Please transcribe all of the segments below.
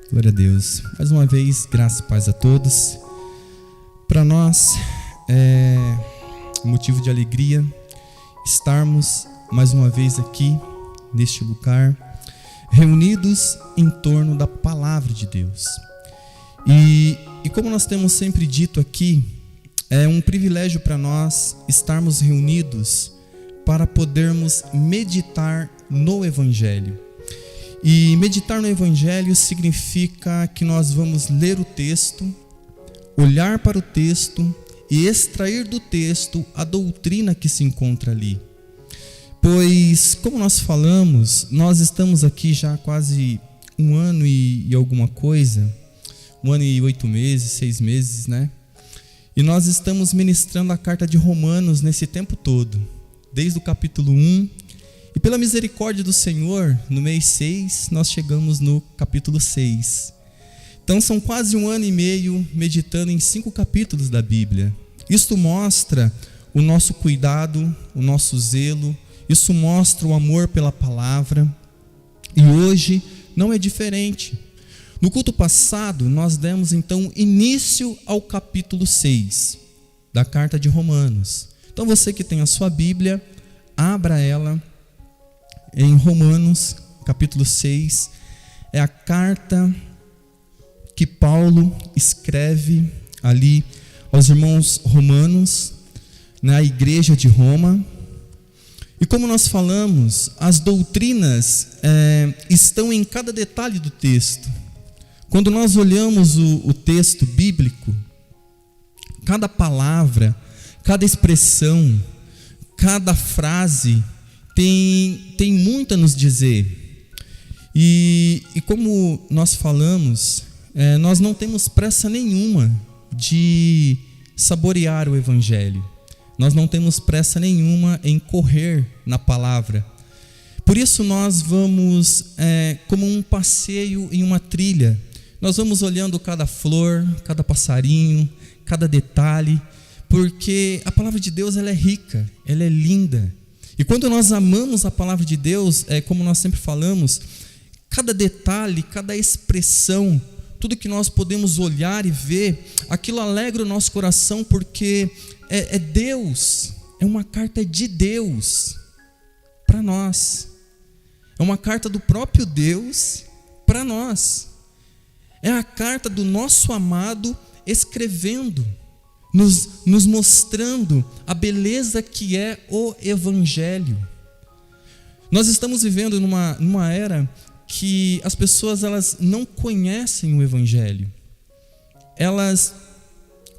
Glória a Deus. Mais uma vez, graça e paz a todos. Para nós é motivo de alegria estarmos mais uma vez aqui neste lugar, reunidos em torno da palavra de Deus. E como nós temos sempre dito aqui, é um privilégio para nós estarmos reunidos para podermos meditar no Evangelho. E meditar no Evangelho significa que nós vamos ler o texto, olhar para o texto e extrair do texto a doutrina que se encontra ali. Pois, como nós falamos, nós estamos aqui já há quase um ano e alguma coisa, 1 ano e 8 meses, 6 meses, né? E nós estamos ministrando a carta de Romanos nesse tempo todo, desde o capítulo 1, e pela misericórdia do Senhor, no mês 6, nós chegamos no capítulo 6. Então são quase 1 ano e meio meditando em 5 capítulos da Bíblia. Isto mostra o nosso cuidado, o nosso zelo, isso mostra o amor pela palavra. E hoje não é diferente. No culto passado, nós demos então início ao capítulo 6 da carta de Romanos. Então você que tem a sua Bíblia, abra ela em Romanos, capítulo 6. É a carta que Paulo escreve ali aos irmãos romanos, na igreja de Roma. E como nós falamos, as doutrinas estão em cada detalhe do texto. Quando nós olhamos o texto bíblico, cada palavra, cada expressão, cada frase tem muito a nos dizer. E como nós falamos, nós não temos pressa nenhuma de saborear o Evangelho. Nós não temos pressa nenhuma em correr na palavra. Por isso nós vamos, como um passeio em uma trilha, nós vamos olhando cada flor, cada passarinho, cada detalhe, porque a palavra de Deus ela é rica, ela é linda. E quando nós amamos a palavra de Deus, como nós sempre falamos, cada detalhe, cada expressão, tudo que nós podemos olhar e ver, aquilo alegra o nosso coração, porque é Deus, é uma carta de Deus para nós. É uma carta do próprio Deus para nós. É a carta do nosso amado escrevendo, nos mostrando a beleza que é o Evangelho. Nós estamos vivendo numa era que as pessoas elas não conhecem o Evangelho. Elas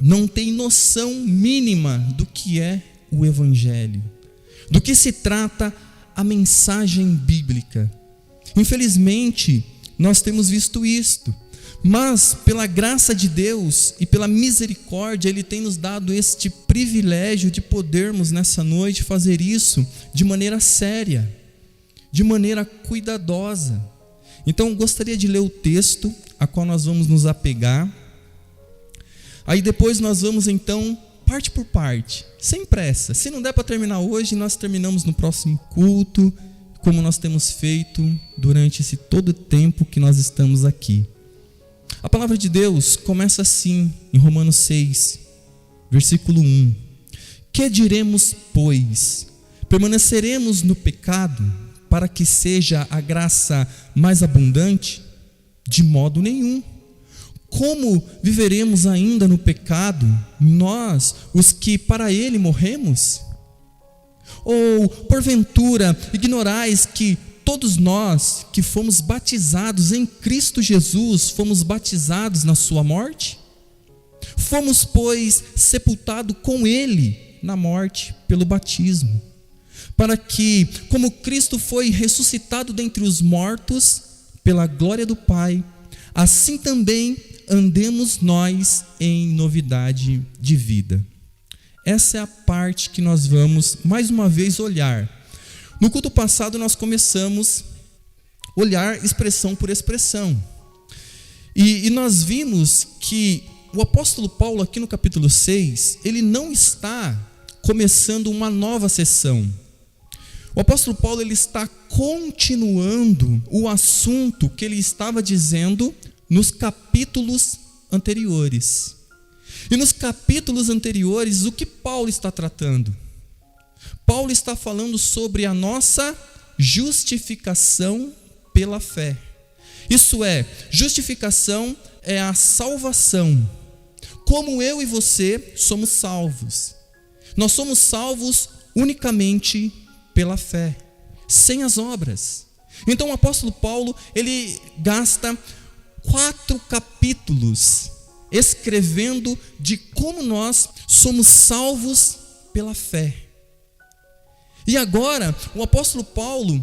não têm noção mínima do que é o Evangelho, do que se trata a mensagem bíblica. Infelizmente, nós temos visto isto. Mas, pela graça de Deus e pela misericórdia, Ele tem nos dado este privilégio de podermos nessa noite fazer isso de maneira séria, de maneira cuidadosa. Então, gostaria de ler o texto a qual nós vamos nos apegar. Aí depois nós vamos então, parte por parte, sem pressa. Se não der para terminar hoje, nós terminamos no próximo culto, como nós temos feito durante esse todo o tempo que nós estamos aqui. A palavra de Deus começa assim, em Romanos 6, versículo 1. Que diremos, pois? Permaneceremos no pecado para que seja a graça mais abundante? De modo nenhum. Como viveremos ainda no pecado, nós, os que para ele morremos? Ou, porventura, ignorais que todos nós que fomos batizados em Cristo Jesus, fomos batizados na sua morte? Fomos, pois, sepultados com Ele na morte pelo batismo, para que, como Cristo foi ressuscitado dentre os mortos, pela glória do Pai, assim também andemos nós em novidade de vida. Essa é a parte que nós vamos, mais uma vez, olhar. No culto passado nós começamos a olhar expressão por expressão. E nós vimos que o apóstolo Paulo aqui no capítulo 6, ele não está começando uma nova sessão. O apóstolo Paulo ele está continuando o assunto que ele estava dizendo nos capítulos anteriores. E nos capítulos anteriores, o que Paulo está tratando? Paulo está falando sobre a nossa justificação pela fé. Isso é, justificação é a salvação. Como eu e você somos salvos. Nós somos salvos unicamente pela fé, sem as obras. Então o apóstolo Paulo, ele gasta 4 capítulos escrevendo de como nós somos salvos pela fé. E agora, o apóstolo Paulo,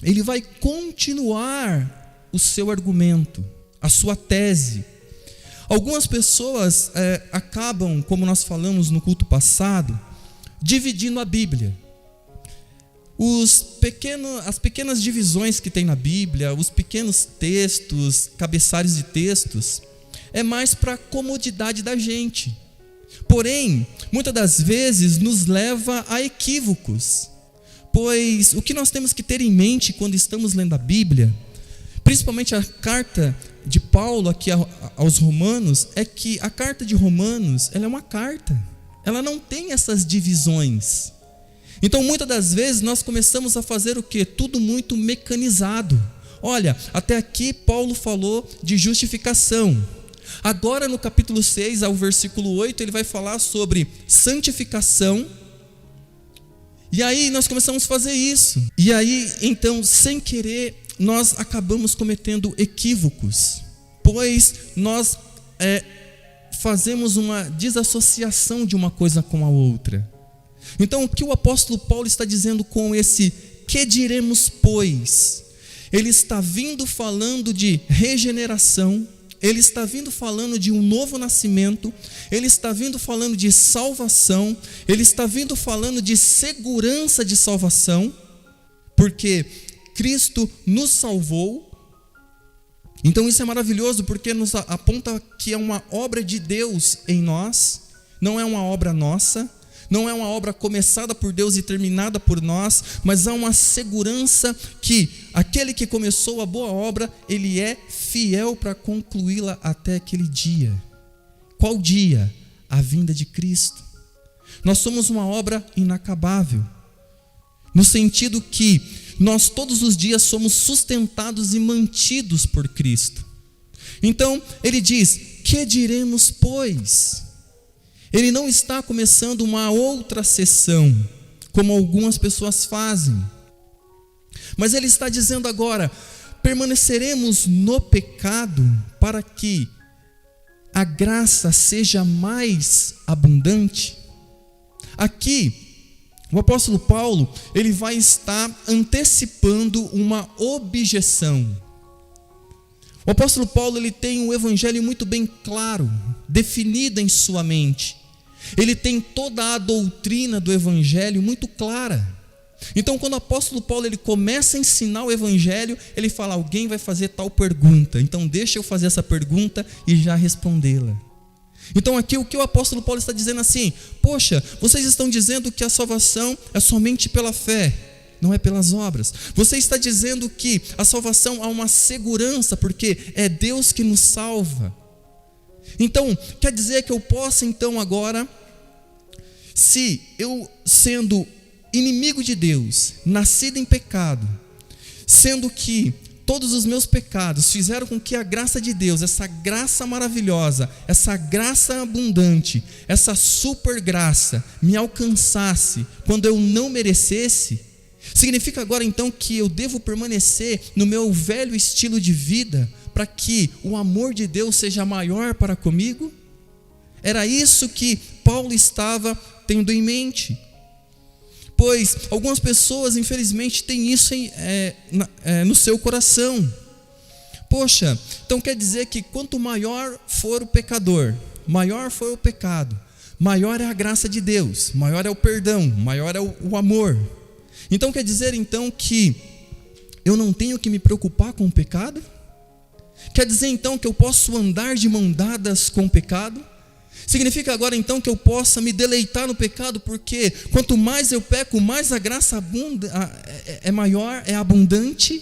ele vai continuar o seu argumento, a sua tese. Algumas pessoas acabam, como nós falamos no culto passado, dividindo a Bíblia. As pequenas divisões que tem na Bíblia, os pequenos textos, cabeçalhos de textos, é mais para a comodidade da gente. Porém, muitas das vezes nos leva a equívocos, pois o que nós temos que ter em mente quando estamos lendo a Bíblia, principalmente a carta de Paulo aqui aos Romanos, é que a carta de Romanos, ela é uma carta, ela não tem essas divisões. Então muitas das vezes nós começamos a fazer o quê? Tudo muito mecanizado. Olha, até aqui Paulo falou de justificação. Agora no capítulo 6 ao versículo 8 ele vai falar sobre santificação. E aí nós começamos a fazer isso. E aí então, sem querer, nós acabamos cometendo equívocos, pois nós fazemos uma desassociação de uma coisa com a outra. Então o que o apóstolo Paulo está dizendo com esse que diremos pois? Ele está vindo falando de regeneração, ele está vindo falando de um novo nascimento, ele está vindo falando de salvação, ele está vindo falando de segurança de salvação, porque Cristo nos salvou. Então isso é maravilhoso, porque nos aponta que é uma obra de Deus em nós, não é uma obra nossa, não é uma obra começada por Deus e terminada por nós, mas há uma segurança que aquele que começou a boa obra, ele é fiel para concluí-la até aquele dia. Qual dia? A vinda de Cristo. Nós somos uma obra inacabável, no sentido que nós todos os dias somos sustentados e mantidos por Cristo. Então ele diz, que diremos pois? Ele não está começando uma outra sessão, como algumas pessoas fazem, mas ele está dizendo agora, permaneceremos no pecado para que a graça seja mais abundante? Aqui, o apóstolo Paulo, ele vai estar antecipando uma objeção. O apóstolo Paulo, ele tem um evangelho muito bem claro, definido em sua mente. Ele tem toda a doutrina do evangelho muito clara. Então, quando o apóstolo Paulo ele começa a ensinar o evangelho, ele fala, alguém vai fazer tal pergunta, então deixa eu fazer essa pergunta e já respondê-la. Então aqui o que o apóstolo Paulo está dizendo assim, poxa, vocês estão dizendo que a salvação é somente pela fé, não é pelas obras. Você está dizendo que a salvação há uma segurança, porque é Deus que nos salva. Então, quer dizer que eu possa então agora, se eu sendo inimigo de Deus, nascido em pecado, sendo que todos os meus pecados fizeram com que a graça de Deus, essa graça maravilhosa, essa graça abundante, essa super graça me alcançasse quando eu não merecesse, significa agora então que eu devo permanecer no meu velho estilo de vida para que o amor de Deus seja maior para comigo? Era isso que Paulo estava tendo em mente. Pois algumas pessoas, infelizmente, têm isso no seu coração. Poxa, então quer dizer que quanto maior for o pecador, maior for o pecado, maior é a graça de Deus, maior é o perdão, maior é o amor. Então quer dizer então que eu não tenho que me preocupar com o pecado? Quer dizer então que eu posso andar de mão dadas com o pecado? Significa agora então que eu possa me deleitar no pecado, porque quanto mais eu peco, mais a graça é maior, é abundante?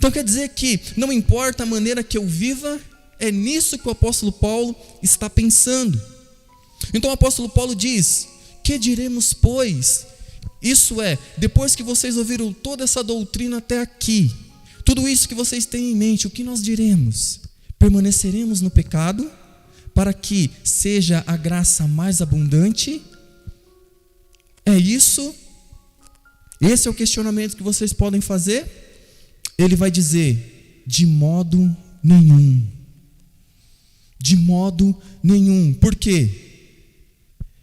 Então quer dizer que não importa a maneira que eu viva, é nisso que o apóstolo Paulo está pensando. Então o apóstolo Paulo diz: que diremos, pois? Isso é, depois que vocês ouviram toda essa doutrina até aqui, tudo isso que vocês têm em mente, o que nós diremos? Permaneceremos no pecado para que seja a graça mais abundante? É isso? Esse é o questionamento que vocês podem fazer? Ele vai dizer: de modo nenhum. De modo nenhum. Por quê?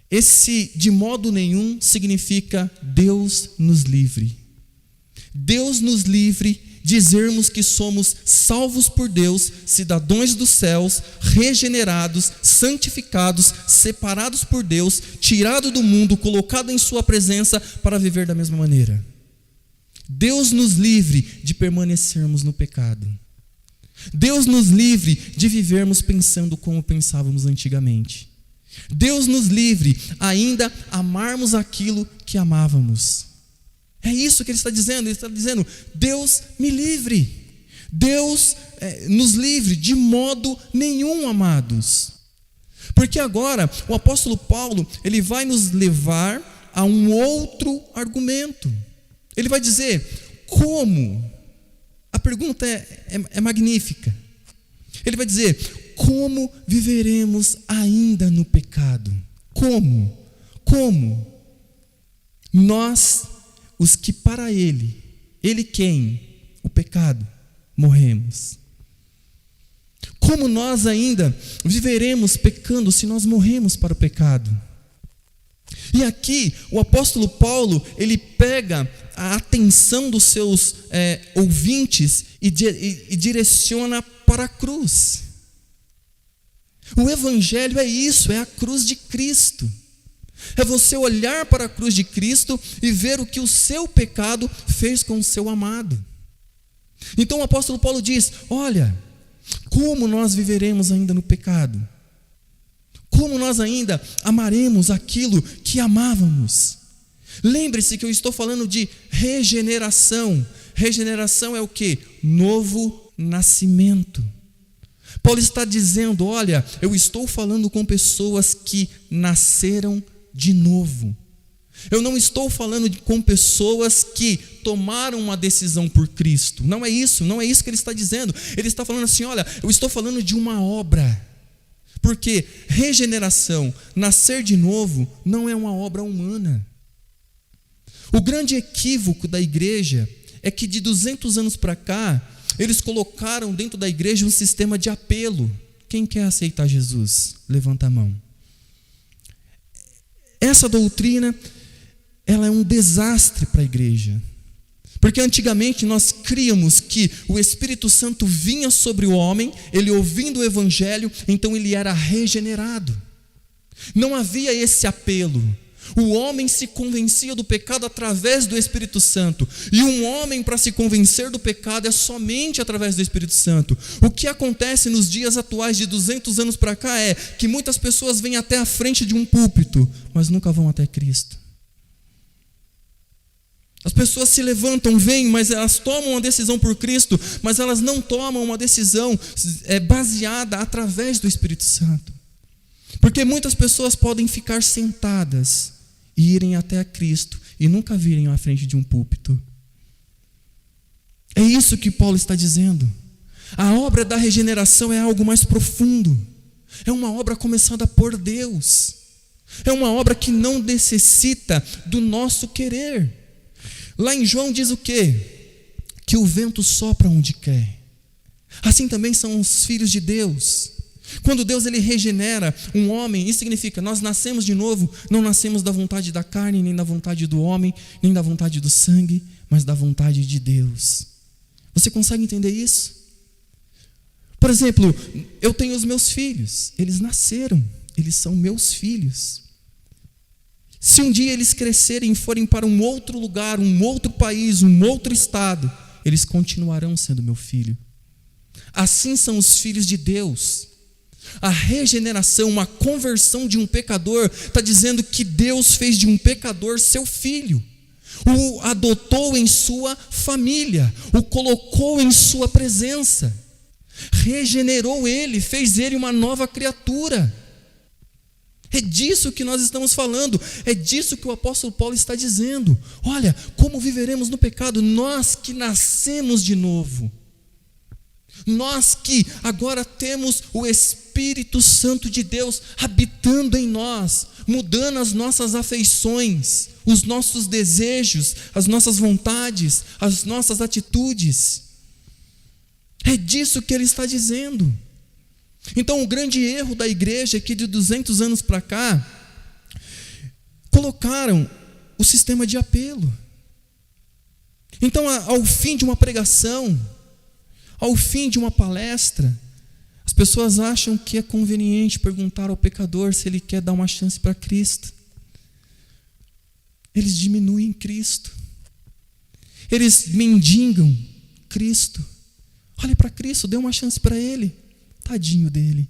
Esse de modo nenhum significa Deus nos livre. Deus nos livre dizermos que somos salvos por Deus, cidadãos dos céus, regenerados, santificados, separados por Deus, tirado do mundo, colocado em sua presença para viver da mesma maneira. Deus nos livre de permanecermos no pecado. Deus nos livre de vivermos pensando como pensávamos antigamente. Deus nos livre ainda amarmos aquilo que amávamos. É isso que ele está dizendo. Ele está dizendo: Deus me livre. Deus nos livre de modo nenhum, amados. Porque agora o apóstolo Paulo, ele vai nos levar a um outro argumento. Ele vai dizer: como? A pergunta é magnífica. Ele vai dizer: como viveremos ainda no pecado? Como? Como? Nós, os que para ele quem? O pecado, morremos. Como nós ainda viveremos pecando se nós morremos para o pecado? E aqui o apóstolo Paulo, ele pega a atenção dos seus ouvintes e direciona para a cruz. O evangelho é isso, é a cruz de Cristo. É você olhar para a cruz de Cristo e ver o que o seu pecado fez com o seu amado. Então o apóstolo Paulo diz: olha, como nós viveremos ainda no pecado? Como nós ainda amaremos aquilo que amávamos? Lembre-se que eu estou falando de regeneração. Regeneração é o quê? Novo nascimento. Paulo está dizendo: olha, eu estou falando com pessoas que nasceram de novo. Eu não estou falando com pessoas que tomaram uma decisão por Cristo. Não é isso que ele está dizendo. Ele está falando assim: olha, eu estou falando de uma obra. Porque regeneração, nascer de novo, não é uma obra humana. O grande equívoco da igreja é que de 200 anos para cá, eles colocaram dentro da igreja um sistema de apelo. Quem quer aceitar Jesus? Levanta a mão. Essa doutrina, ela é um desastre para a igreja. Porque antigamente nós críamos que o Espírito Santo vinha sobre o homem, ele ouvindo o evangelho, então ele era regenerado. Não havia esse apelo. O homem se convencia do pecado através do Espírito Santo. E um homem, para se convencer do pecado, é somente através do Espírito Santo. O que acontece nos dias atuais de 200 anos para cá é que muitas pessoas vêm até a frente de um púlpito, mas nunca vão até Cristo. As pessoas se levantam, vêm, mas elas tomam uma decisão por Cristo, mas elas não tomam uma decisão baseada através do Espírito Santo. Porque muitas pessoas podem ficar sentadas e irem até a Cristo e nunca virem à frente de um púlpito. É isso que Paulo está dizendo. A obra da regeneração é algo mais profundo. É uma obra começada por Deus. É uma obra que não necessita do nosso querer. Lá em João diz o quê? Que o vento sopra onde quer. Assim também são os filhos de Deus. Quando Deus ele regenera um homem, isso significa nós nascemos de novo, não nascemos da vontade da carne, nem da vontade do homem, nem da vontade do sangue, mas da vontade de Deus. Você consegue entender isso? Por exemplo, eu tenho os meus filhos, eles nasceram, eles são meus filhos. Se um dia eles crescerem e forem para um outro lugar, um outro país, um outro estado, eles continuarão sendo meu filho. Assim são os filhos de Deus. A regeneração, uma conversão de um pecador, está dizendo que Deus fez de um pecador seu filho. o adotou em sua família, o colocou em sua presença, regenerou ele, fez ele uma nova criatura. É disso que nós estamos falando, é disso que o apóstolo Paulo está dizendo. Olha, como viveremos no pecado, nós que nascemos de novo, nós que agora temos o Espírito Santo de Deus habitando em nós, mudando as nossas afeições, os nossos desejos, as nossas vontades, as nossas atitudes. É disso que ele está dizendo. Então, o grande erro da igreja é que de 200 anos para cá, colocaram o sistema de apelo. Então, ao fim de uma pregação, ao fim de uma palestra, as pessoas acham que é conveniente perguntar ao pecador se ele quer dar uma chance para Cristo. Eles diminuem Cristo. Eles mendigam Cristo. Olhe para Cristo, dê uma chance para Ele. Tadinho dele.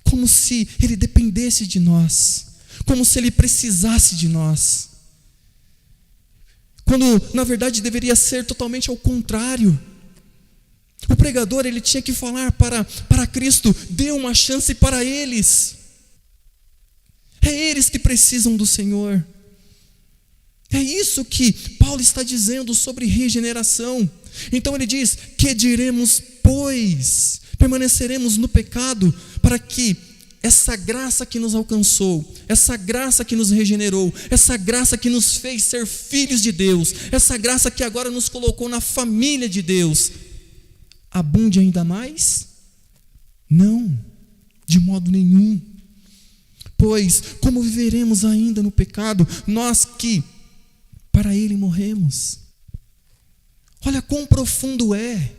Como se Ele dependesse de nós. Como se Ele precisasse de nós. Quando, na verdade, deveria ser totalmente ao contrário. O pregador, ele tinha que falar para Cristo, dê uma chance para eles. É eles que precisam do Senhor. É isso que Paulo está dizendo sobre regeneração. Então ele diz, que diremos, pois? Permaneceremos no pecado para que essa graça que nos alcançou, essa graça que nos regenerou, essa graça que nos fez ser filhos de Deus, essa graça que agora nos colocou na família de Deus, abunde ainda mais? Não, de modo nenhum. Pois, como viveremos ainda no pecado, nós que para Ele morremos? Olha quão profundo é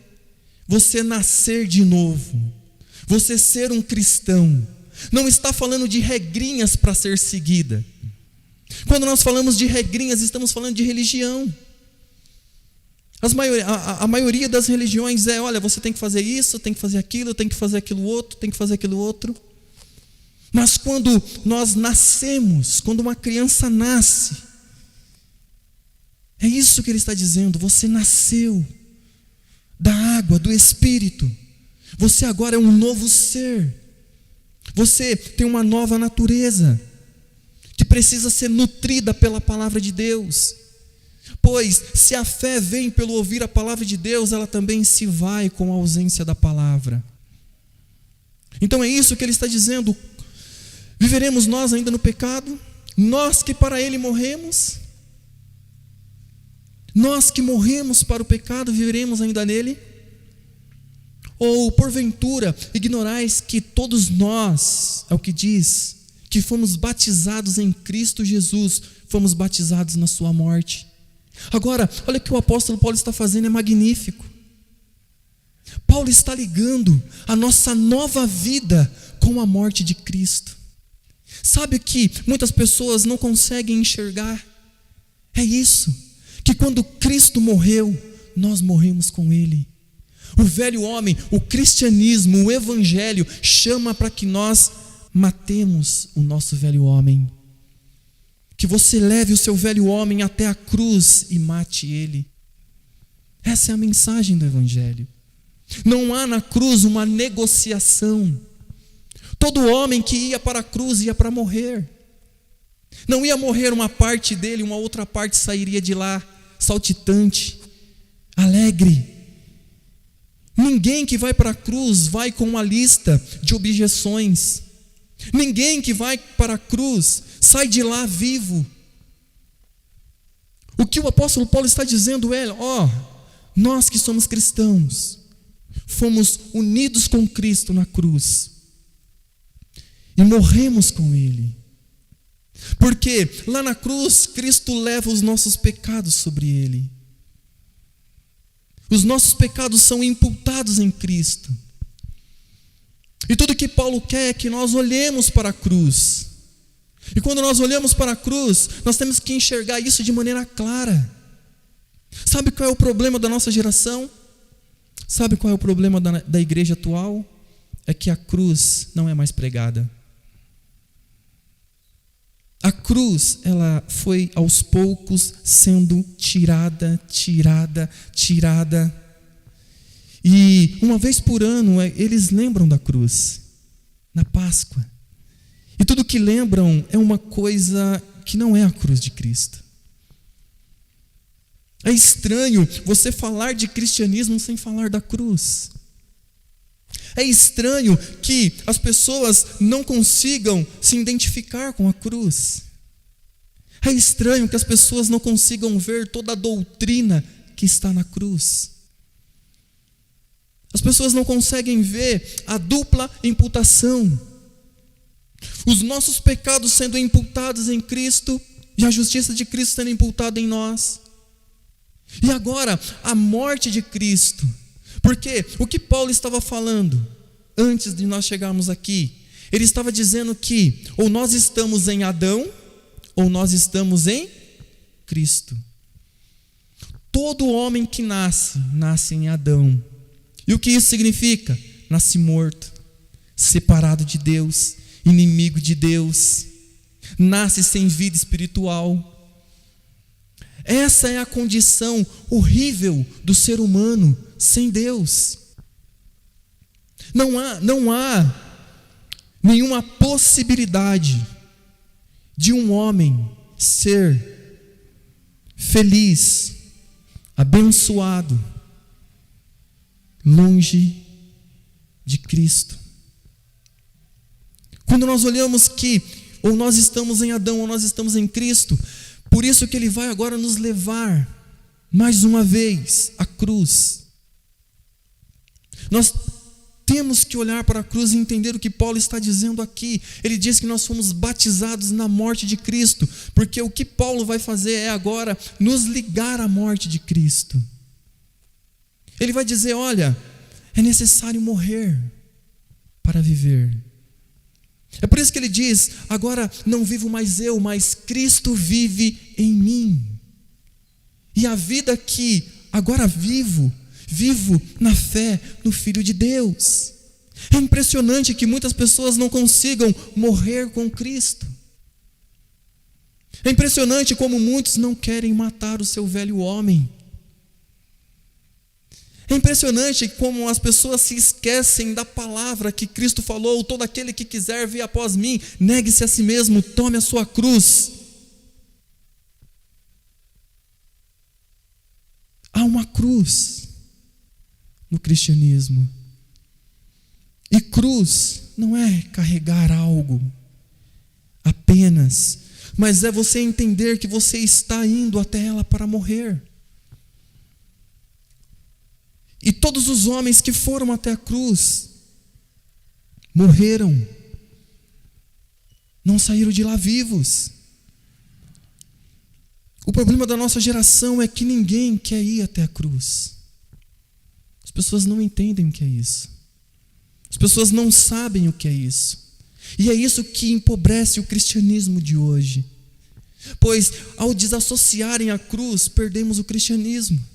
você nascer de novo, você ser um cristão. Não está falando de regrinhas para ser seguida. Quando nós falamos de regrinhas, estamos falando de religião. A maioria das religiões é, olha, você tem que fazer isso, tem que fazer aquilo, tem que fazer aquilo outro, tem que fazer aquilo outro. Mas quando nós nascemos, quando uma criança nasce, é isso que ele está dizendo, você nasceu da água, do Espírito. Você agora é um novo ser. Você tem uma nova natureza, que precisa ser nutrida pela palavra de Deus. Pois, se a fé vem pelo ouvir a palavra de Deus, ela também se vai com a ausência da palavra. Então é isso que ele está dizendo. Viveremos nós ainda no pecado? Nós que para ele morremos? Nós que morremos para o pecado, viveremos ainda nele? Ou, porventura, ignorais que todos nós, é o que diz, que fomos batizados em Cristo Jesus, fomos batizados na sua morte? Agora, olha o que o apóstolo Paulo está fazendo, é magnífico. Paulo está ligando a nossa nova vida com a morte de Cristo. Sabe o que muitas pessoas não conseguem enxergar? É isso, que quando Cristo morreu, nós morremos com Ele. O velho homem, o cristianismo, o evangelho, chama para que nós matemos o nosso velho homem. Que você leve o seu velho homem até a cruz e mate ele. Essa é a mensagem do evangelho. Não há na cruz uma negociação. Todo homem que ia para a cruz ia para morrer. Não ia morrer uma parte dele, uma outra parte sairia de lá saltitante, alegre. Ninguém que vai para a cruz vai com uma lista de objeções. Ninguém que vai para a cruz sai de lá vivo. O que o apóstolo Paulo está dizendo é, nós que somos cristãos, fomos unidos com Cristo na cruz e morremos com Ele. Porque lá na cruz, Cristo leva os nossos pecados sobre Ele. Os nossos pecados são imputados em Cristo. E tudo que Paulo quer é que nós olhemos para a cruz. E quando nós olhamos para a cruz, nós temos que enxergar isso de maneira clara. Sabe qual é o problema da nossa geração? Sabe qual é o problema da igreja atual? É que a cruz não é mais pregada. cruz, ela foi aos poucos sendo tirada. E uma vez por ano, eles lembram da cruz, na Páscoa. E tudo que lembram é uma coisa que não é a cruz de Cristo. É estranho você falar de cristianismo sem falar da cruz. É estranho que as pessoas não consigam se identificar com a cruz. É estranho que as pessoas não consigam ver toda a doutrina que está na cruz. As pessoas não conseguem ver a dupla imputação. Os nossos pecados sendo imputados em Cristo e a justiça de Cristo sendo imputada em nós. E agora, a morte de Cristo. Porque o que Paulo estava falando antes de nós chegarmos aqui? Ele estava dizendo que ou nós estamos em Adão, ou nós estamos em Cristo. Todo homem que nasce em Adão. E o que isso significa? Nasce morto, separado de Deus, inimigo de Deus, nasce sem vida espiritual. Essa é a condição horrível do ser humano sem Deus. Não há nenhuma possibilidade de um homem ser feliz, abençoado, longe de Cristo. Quando nós olhamos que ou nós estamos em Adão ou nós estamos em Cristo, por isso que ele vai agora nos levar mais uma vez à cruz. Nós temos que olhar para a cruz e entender o que Paulo está dizendo aqui. Ele diz que nós fomos batizados na morte de Cristo, porque o que Paulo vai fazer é agora nos ligar à morte de Cristo. Ele vai dizer, olha, é necessário morrer para viver. É por isso que ele diz, agora não vivo mais eu, mas Cristo vive em mim. E a vida que agora vivo na fé no Filho de Deus. É impressionante que muitas pessoas não consigam morrer com Cristo. É impressionante como muitos não querem matar o seu velho homem. É impressionante como as pessoas se esquecem da palavra que Cristo falou: todo aquele que quiser vir após mim, negue-se a si mesmo, tome a sua cruz. Há uma cruz no cristianismo. E cruz não é carregar algo apenas, mas é você entender que você está indo até ela para morrer. E todos os homens que foram até a cruz morreram, não saíram de lá vivos. O problema da nossa geração é que ninguém quer ir até a cruz. As pessoas não entendem o que é isso. As pessoas não sabem o que é isso. E é isso que empobrece o cristianismo de hoje. Pois ao desassociarem a cruz, perdemos o cristianismo.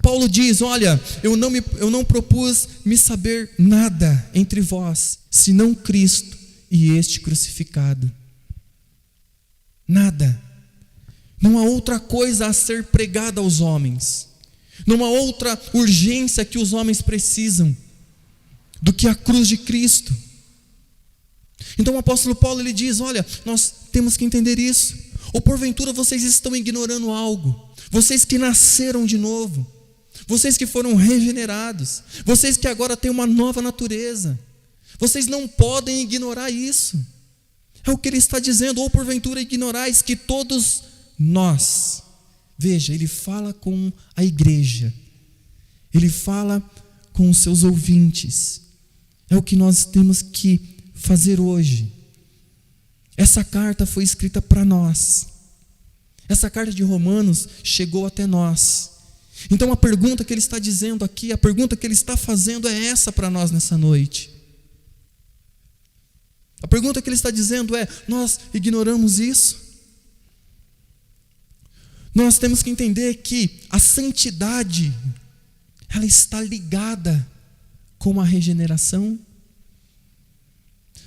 Paulo diz, olha, eu não propus me saber nada entre vós, senão Cristo e este crucificado. Nada. Não há outra coisa a ser pregada aos homens. Não há outra urgência que os homens precisam do que a cruz de Cristo. Então o apóstolo Paulo ele diz, olha, nós temos que entender isso. Ou porventura vocês estão ignorando algo. Vocês que nasceram de novo. Vocês que foram regenerados. Vocês que agora têm uma nova natureza. Vocês não podem ignorar isso. É o que ele está dizendo. Ou porventura ignorais que todos nós. Veja, ele fala com a igreja. Ele fala com os seus ouvintes. É o que nós temos que fazer hoje. Essa carta foi escrita para nós. Essa carta de Romanos chegou até nós. Então a pergunta que ele está dizendo aqui, a pergunta que ele está fazendo é essa para nós nessa noite. A pergunta que ele está dizendo é, nós ignoramos isso? Nós temos que entender que a santidade, ela está ligada com a regeneração.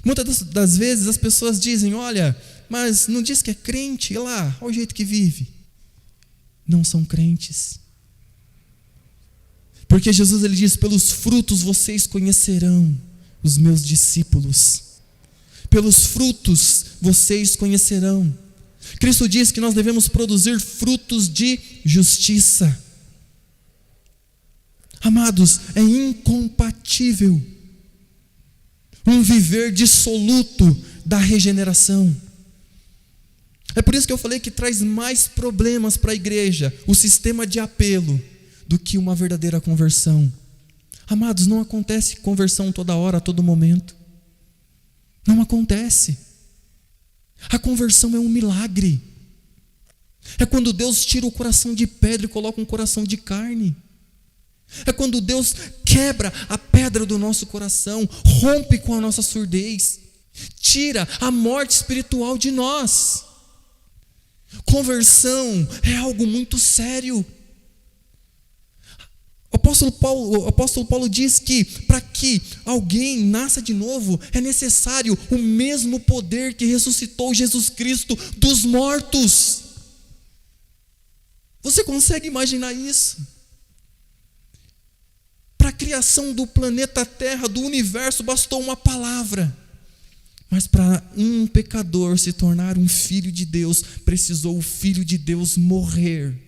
Muitas das vezes as pessoas dizem, olha, mas não diz que é crente, olha lá, olha o jeito que vive. Não são crentes. Porque Jesus ele diz: pelos frutos vocês conhecerão os meus discípulos. Pelos frutos vocês conhecerão. Cristo diz que nós devemos produzir frutos de justiça. Amados, é incompatível um viver dissoluto da regeneração. É por isso que eu falei que traz mais problemas para a igreja o sistema de apelo do que uma verdadeira conversão. Amados, não acontece conversão toda hora, a todo momento. Não acontece. A conversão é um milagre. É quando Deus tira o coração de pedra e coloca um coração de carne. É quando Deus quebra a pedra do nosso coração, rompe com a nossa surdez, tira a morte espiritual de nós. Conversão é algo muito sério. O apóstolo Paulo diz que para que alguém nasça de novo é necessário o mesmo poder que ressuscitou Jesus Cristo dos mortos. Você consegue imaginar isso? Para a criação do planeta Terra, do universo, bastou uma palavra. Mas para um pecador se tornar um filho de Deus, precisou o Filho de Deus morrer.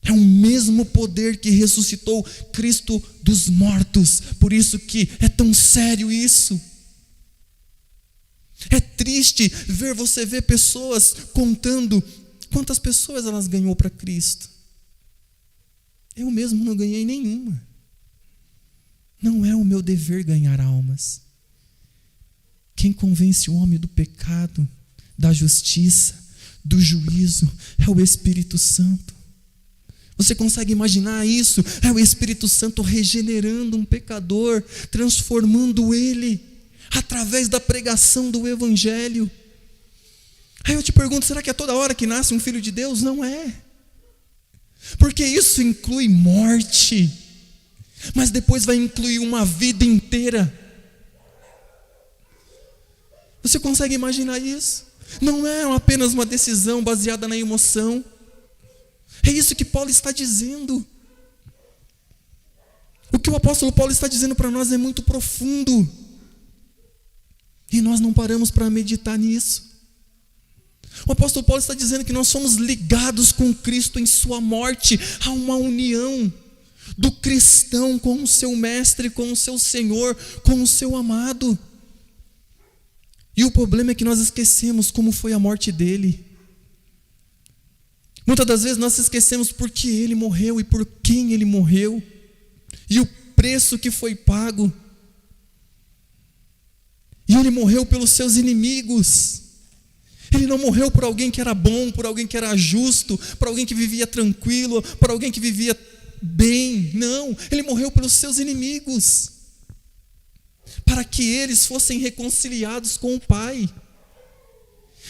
É o mesmo poder que ressuscitou Cristo dos mortos. Por isso que é tão sério isso. É triste você ver pessoas contando quantas pessoas elas ganhou para Cristo. Eu mesmo não ganhei nenhuma. Não é o meu dever ganhar almas. Quem convence o homem do pecado, da justiça, do juízo, é o Espírito Santo. Você consegue imaginar isso? É o Espírito Santo regenerando um pecador, transformando ele, através da pregação do Evangelho. Aí eu te pergunto, será que é toda hora que nasce um filho de Deus? Não é. Porque isso inclui morte, mas depois vai incluir uma vida inteira. Você consegue imaginar isso? Não é apenas uma decisão baseada na emoção. É isso que Paulo está dizendo. O que o apóstolo Paulo está dizendo para nós é muito profundo. E nós não paramos para meditar nisso. O apóstolo Paulo está dizendo que nós somos ligados com Cristo em sua morte. Há uma união do cristão com o seu mestre, com o seu Senhor, com o seu amado. E o problema é que nós esquecemos como foi a morte dele. Muitas das vezes nós esquecemos por que ele morreu e por quem ele morreu. E o preço que foi pago. E ele morreu pelos seus inimigos. Ele não morreu por alguém que era bom, por alguém que era justo, por alguém que vivia tranquilo, por alguém que vivia bem. Não, ele morreu pelos seus inimigos. Para que eles fossem reconciliados com o Pai.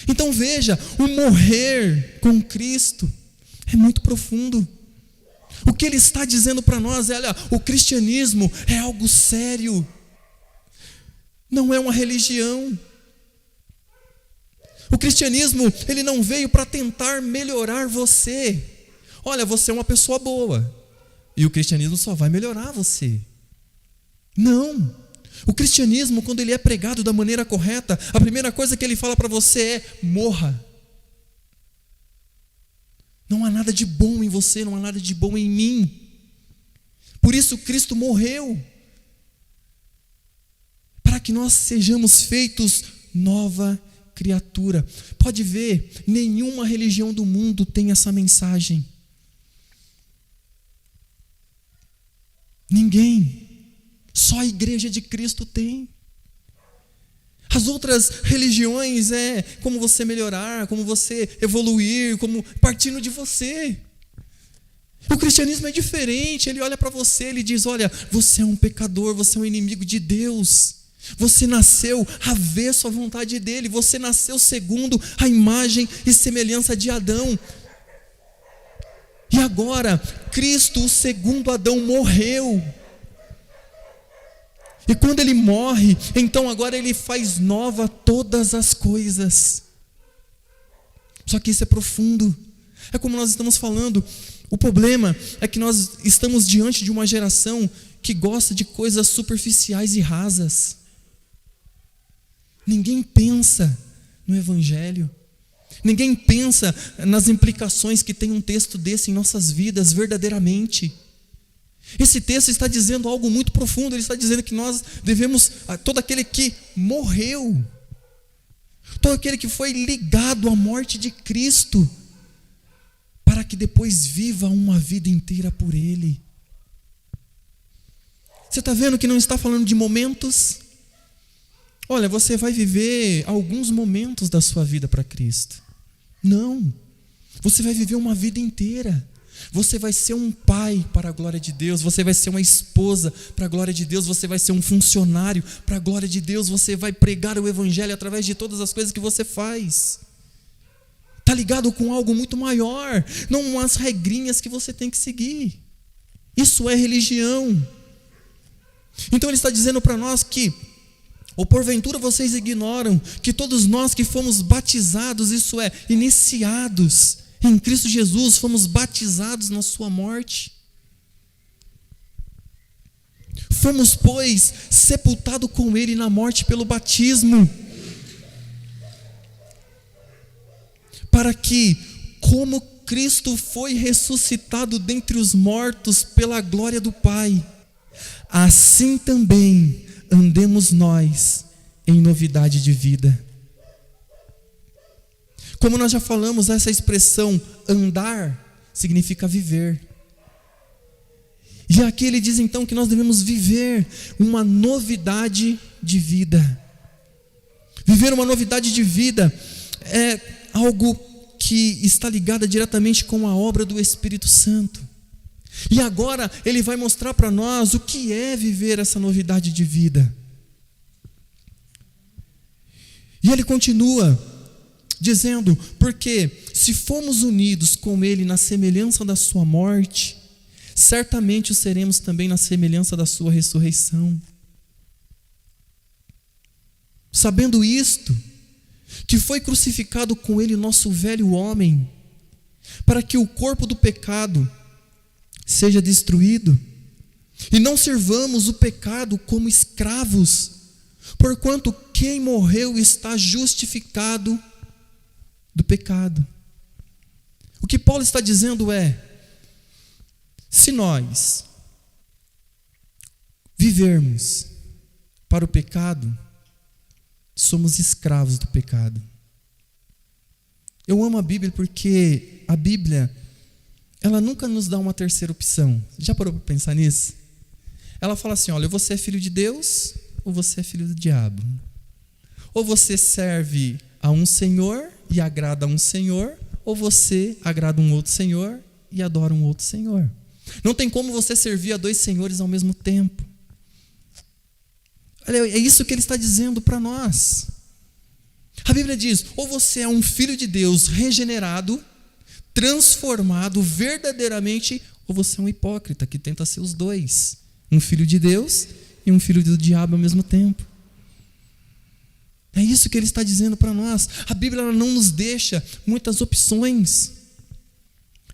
Então veja, o morrer com Cristo é muito profundo. O que ele está dizendo para nós é, olha, o cristianismo é algo sério. Não é uma religião. O cristianismo, ele não veio para tentar melhorar você. Olha, você é uma pessoa boa. E o cristianismo só vai melhorar você. Não. O cristianismo, quando ele é pregado da maneira correta, a primeira coisa que ele fala para você é: morra. Não há nada de bom em você, não há nada de bom em mim. Por isso Cristo morreu. Para que nós sejamos feitos nova criatura. Pode ver, nenhuma religião do mundo tem essa mensagem. Ninguém. Só a igreja de Cristo tem. As outras religiões é como você melhorar, como você evoluir, como partindo de você. O cristianismo é diferente. Ele olha para você, ele diz: olha, você é um pecador, você é um inimigo de Deus. Você nasceu avesso à vontade dele. Você nasceu segundo a imagem e semelhança de Adão. E agora, Cristo, o segundo Adão, morreu. E quando ele morre, então agora ele faz nova todas as coisas. Só que isso é profundo. É como nós estamos falando. O problema é que nós estamos diante de uma geração que gosta de coisas superficiais e rasas. Ninguém pensa no Evangelho. Ninguém pensa nas implicações que tem um texto desse em nossas vidas verdadeiramente. Esse texto está dizendo algo muito profundo. Ele está dizendo que nós devemos, todo aquele que morreu, todo aquele que foi ligado à morte de Cristo, para que depois viva uma vida inteira por Ele. Você está vendo que não está falando de momentos? Olha, você vai viver alguns momentos da sua vida para Cristo. Não, você vai viver uma vida inteira. Você vai ser um pai para a glória de Deus, você vai ser uma esposa para a glória de Deus, você vai ser um funcionário para a glória de Deus, você vai pregar o Evangelho através de todas as coisas que você faz. Está ligado com algo muito maior, não umas regrinhas que você tem que seguir. Isso é religião. Então ele está dizendo para nós que, ou porventura vocês ignoram, que todos nós que fomos batizados, isso é, iniciados em Cristo Jesus, fomos batizados na sua morte. Fomos, pois, sepultados com Ele na morte pelo batismo, para que, como Cristo foi ressuscitado dentre os mortos pela glória do Pai, assim também andemos nós em novidade de vida. Como nós já falamos, essa expressão andar significa viver. E aqui ele diz então que nós devemos viver uma novidade de vida. Viver uma novidade de vida é algo que está ligado diretamente com a obra do Espírito Santo. E agora ele vai mostrar para nós o que é viver essa novidade de vida. E ele continua dizendo, porque se fomos unidos com Ele na semelhança da sua morte, certamente o seremos também na semelhança da sua ressurreição. Sabendo isto, que foi crucificado com Ele o nosso velho homem, para que o corpo do pecado seja destruído, e não servamos o pecado como escravos, porquanto quem morreu está justificado do pecado. O que Paulo está dizendo é, se nós vivermos para o pecado, somos escravos do pecado. Eu amo a Bíblia porque a Bíblia, ela nunca nos dá uma terceira opção. Já parou para pensar nisso? Ela fala assim, olha, você é filho de Deus ou você é filho do diabo. Ou você serve a um Senhor e agrada a um Senhor, ou você agrada um outro Senhor e adora um outro Senhor. Não tem como você servir a dois senhores ao mesmo tempo. Olha, é isso que ele está dizendo para nós. A Bíblia diz, ou você é um filho de Deus regenerado, transformado verdadeiramente, ou você é um hipócrita que tenta ser os dois. Um filho de Deus e um filho do diabo ao mesmo tempo. É isso que ele está dizendo para nós. A Bíblia ela não nos deixa muitas opções.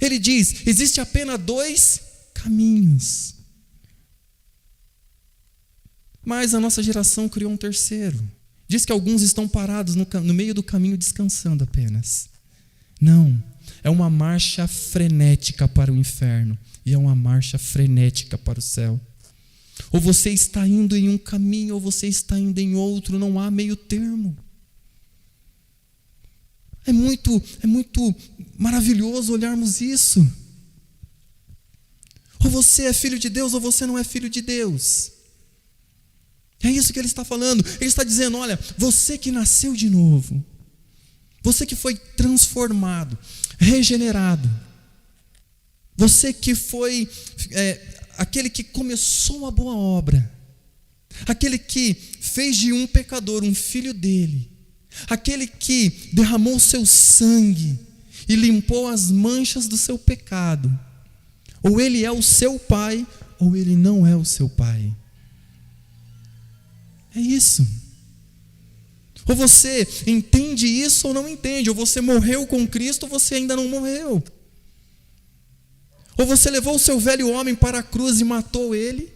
Ele diz, existe apenas 2 caminhos. Mas a nossa geração criou um terceiro. Diz que alguns estão parados no meio do caminho descansando apenas. Não, é uma marcha frenética para o inferno e é uma marcha frenética para o céu. Ou você está indo em um caminho, ou você está indo em outro, não há meio termo. É muito maravilhoso olharmos isso. Ou você é filho de Deus, ou você não é filho de Deus. É isso que ele está falando. Ele está dizendo, olha, você que nasceu de novo, você que foi transformado, regenerado, você que foi aquele que começou uma boa obra, aquele que fez de um pecador um filho dele, aquele que derramou o seu sangue e limpou as manchas do seu pecado, ou ele é o seu pai, ou ele não é o seu pai. É isso. Ou você entende isso ou não entende. Ou você morreu com Cristo ou você ainda não morreu. Ou você levou o seu velho homem para a cruz e matou ele,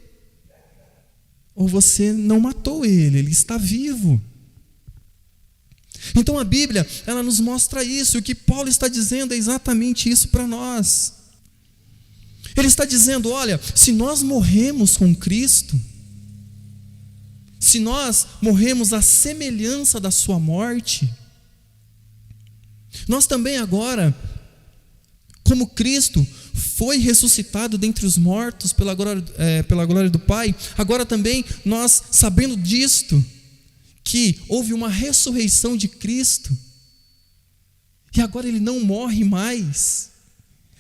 ou você não matou ele, ele está vivo. Então a Bíblia, ela nos mostra isso, e o que Paulo está dizendo é exatamente isso para nós. Ele está dizendo, olha, se nós morremos com Cristo, se nós morremos à semelhança da sua morte, nós também agora, como Cristo foi ressuscitado dentre os mortos pela glória do Pai, agora também nós, sabendo disto, que houve uma ressurreição de Cristo, e agora Ele não morre mais,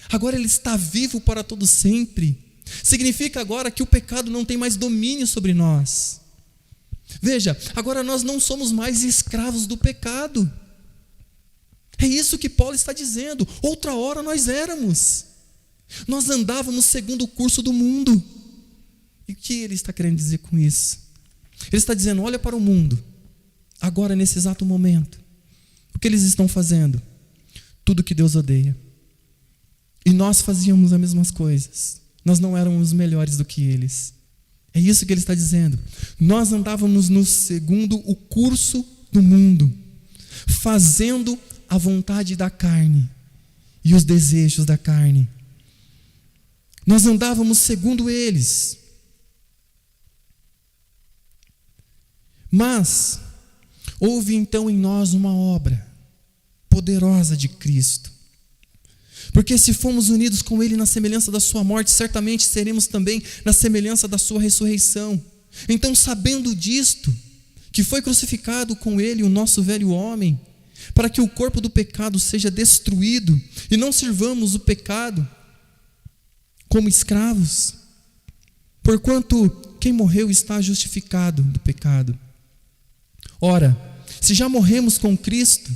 agora Ele está vivo para todo sempre, significa agora que o pecado não tem mais domínio sobre nós. Veja, agora nós não somos mais escravos do pecado. É isso que Paulo está dizendo. Outra hora nós éramos. Nós andávamos segundo o curso do mundo. E o que ele está querendo dizer com isso? Ele está dizendo, olha para o mundo, agora nesse exato momento. O que eles estão fazendo? Tudo que Deus odeia. E nós fazíamos as mesmas coisas. Nós não éramos melhores do que eles. É isso que ele está dizendo. Nós andávamos no segundo o curso do mundo, fazendo a vontade da carne e os desejos da carne. Nós andávamos segundo eles. Mas houve então em nós uma obra poderosa de Cristo. Porque se fomos unidos com Ele na semelhança da sua morte, certamente seremos também na semelhança da sua ressurreição. Então, sabendo disto, que foi crucificado com Ele o nosso velho homem, para que o corpo do pecado seja destruído, e não sirvamos o pecado como escravos, porquanto quem morreu está justificado do pecado. Ora, se já morremos com Cristo,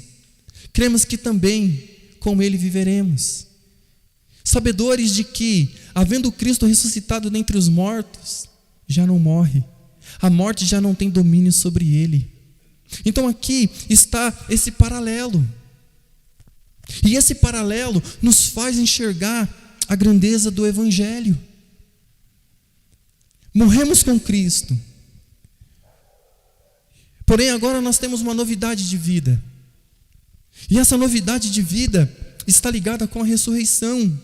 cremos que também com Ele viveremos, sabedores de que, havendo Cristo ressuscitado dentre os mortos, já não morre, a morte já não tem domínio sobre Ele. Então aqui está esse paralelo, e esse paralelo nos faz enxergar a grandeza do Evangelho. Morremos com Cristo, porém agora nós temos uma novidade de vida. E essa novidade de vida está ligada com a ressurreição.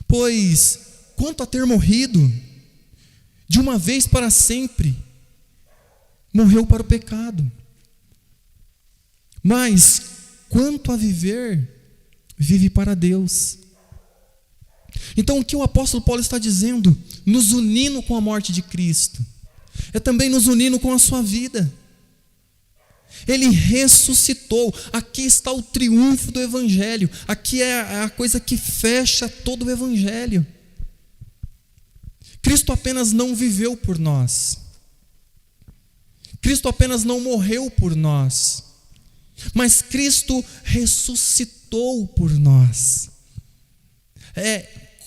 Pois, quanto a ter morrido, de uma vez para sempre, morreu para o pecado. Mas, quanto a viver, vive para Deus. Então, o que o apóstolo Paulo está dizendo, nos unindo com a morte de Cristo, é também nos unindo com a sua vida. Ele ressuscitou. Aqui está o triunfo do Evangelho. Aqui é a coisa que fecha todo o Evangelho. Cristo apenas não viveu por nós. Cristo apenas não morreu por nós. Mas Cristo ressuscitou por nós. É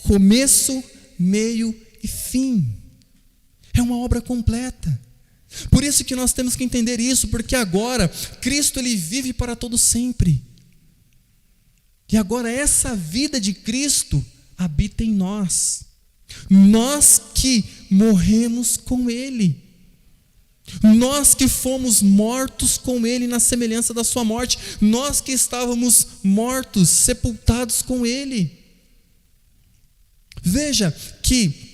começo, meio e fim. É uma obra completa. Por isso que nós temos que entender isso, porque agora Cristo ele vive para todo sempre. E agora essa vida de Cristo habita em nós. Nós que morremos com Ele. Nós que fomos mortos com Ele na semelhança da sua morte. Nós que estávamos mortos, sepultados com Ele. Veja que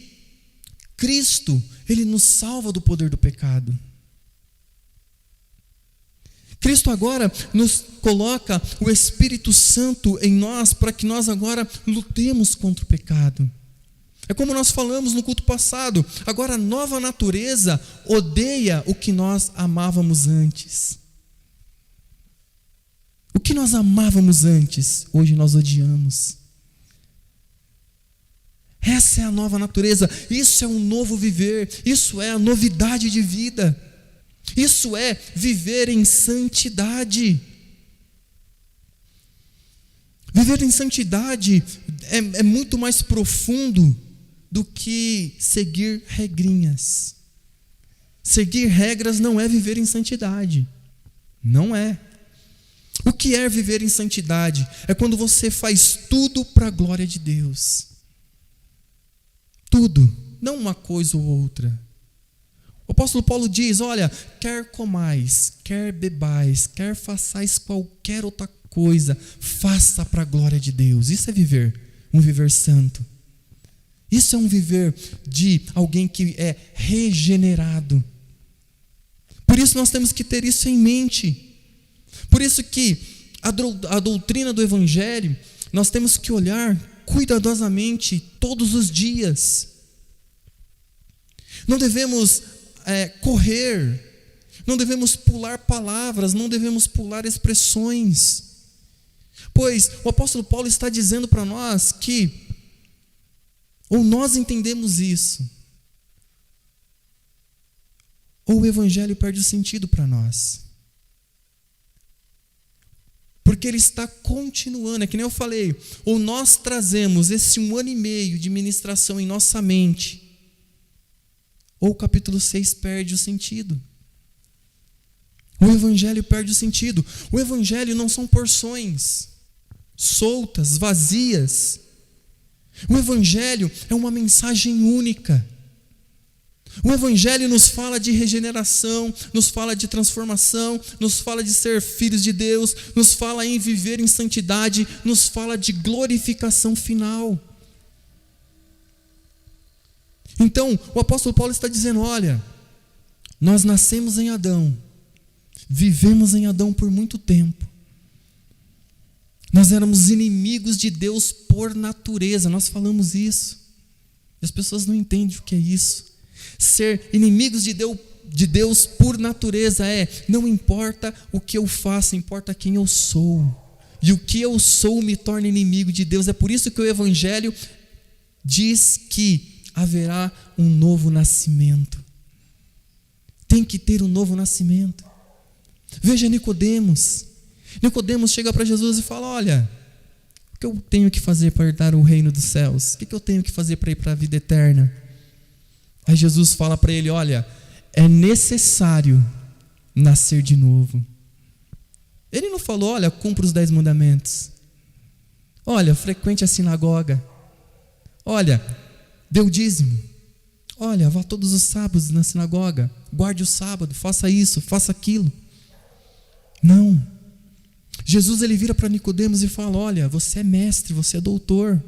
Cristo, Ele nos salva do poder do pecado. Cristo agora nos coloca o Espírito Santo em nós para que nós agora lutemos contra o pecado. É como nós falamos no culto passado, agora a nova natureza odeia o que nós amávamos antes. O que nós amávamos antes, hoje nós odiamos. Essa é a nova natureza, isso é um novo viver, isso é a novidade de vida, isso é viver em santidade. Viver em santidade é muito mais profundo do que seguir regrinhas. Seguir regras não é viver em santidade. Não é. O que é viver em santidade? É quando você faz tudo para a glória de Deus. Tudo, não uma coisa ou outra. O apóstolo Paulo diz, olha, quer comais, quer bebais, quer façais qualquer outra coisa, faça para a glória de Deus. Isso é viver, um viver santo. Isso é um viver de alguém que é regenerado. Por isso nós temos que ter isso em mente. Por isso que a doutrina do Evangelho, nós temos que olhar cuidadosamente todos os dias. Não devemos correr, não devemos pular palavras, não devemos pular expressões. Pois o apóstolo Paulo está dizendo para nós que, ou nós entendemos isso, ou o Evangelho perde o sentido para nós. Porque ele está continuando, é que nem eu falei, ou nós trazemos esse 1 ano e meio de ministração em nossa mente, ou o capítulo 6 perde o sentido. O Evangelho perde o sentido. O Evangelho não são porções soltas, vazias. O Evangelho é uma mensagem única. O Evangelho nos fala de regeneração, nos fala de transformação, nos fala de ser filhos de Deus, nos fala em viver em santidade, nos fala de glorificação final. Então, o apóstolo Paulo está dizendo, olha, nós nascemos em Adão, vivemos em Adão por muito tempo. Nós éramos inimigos de Deus por natureza, nós falamos isso. E as pessoas não entendem o que é isso. Ser inimigos de Deus por natureza não importa o que eu faço, importa quem eu sou. E o que eu sou me torna inimigo de Deus. É por isso que o Evangelho diz que haverá um novo nascimento. Tem que ter um novo nascimento. Veja Nicodemos. Nicodemos chega para Jesus e fala, olha, o que eu tenho que fazer para herdar o reino dos céus? O que eu tenho que fazer para ir para a vida eterna? Aí Jesus fala para ele, olha, é necessário nascer de novo. Ele não falou, olha, cumpra os 10 mandamentos. Olha, frequente a sinagoga. Olha, dê o dízimo. Olha, vá todos os sábados na sinagoga. Guarde o sábado, faça isso, faça aquilo. Não. Jesus ele vira para Nicodemos e fala, olha, você é mestre, você é doutor.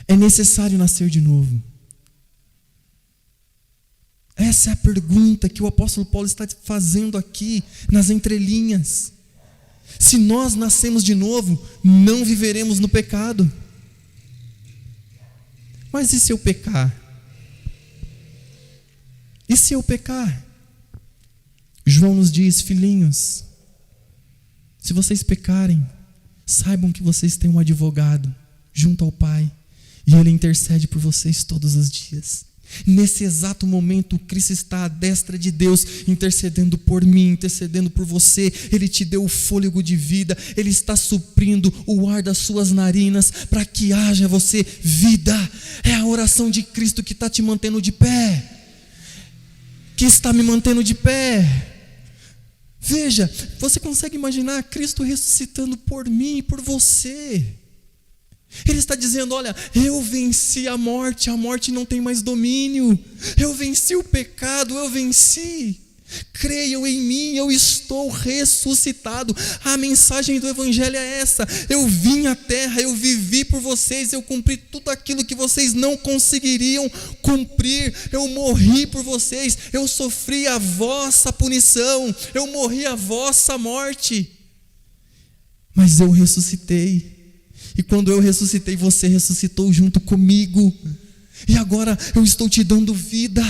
É necessário nascer de novo. Essa é a pergunta que o apóstolo Paulo está fazendo aqui nas entrelinhas. Se nós nascemos de novo, não viveremos no pecado. Mas e se eu pecar? E se eu pecar? João nos diz, filhinhos, se vocês pecarem, saibam que vocês têm um advogado junto ao Pai, e ele intercede por vocês todos os dias. Nesse exato momento, Cristo está à destra de Deus, intercedendo por mim, intercedendo por você. Ele te deu o fôlego de vida, Ele está suprindo o ar das suas narinas, para que haja você vida. É a oração de Cristo que está te mantendo de pé, que está me mantendo de pé. Veja, você consegue imaginar Cristo ressuscitando por mim e por você? Ele está dizendo, olha, eu venci a morte não tem mais domínio. Eu venci o pecado, eu venci. Creiam em mim, eu estou ressuscitado. A mensagem do Evangelho é essa. Eu vim à terra, eu vivi por vocês, eu cumpri tudo aquilo que vocês não conseguiriam cumprir. Eu morri por vocês, eu sofri a vossa punição, eu morri a vossa morte. Mas eu ressuscitei. E quando eu ressuscitei, você ressuscitou junto comigo. E agora eu estou te dando vida,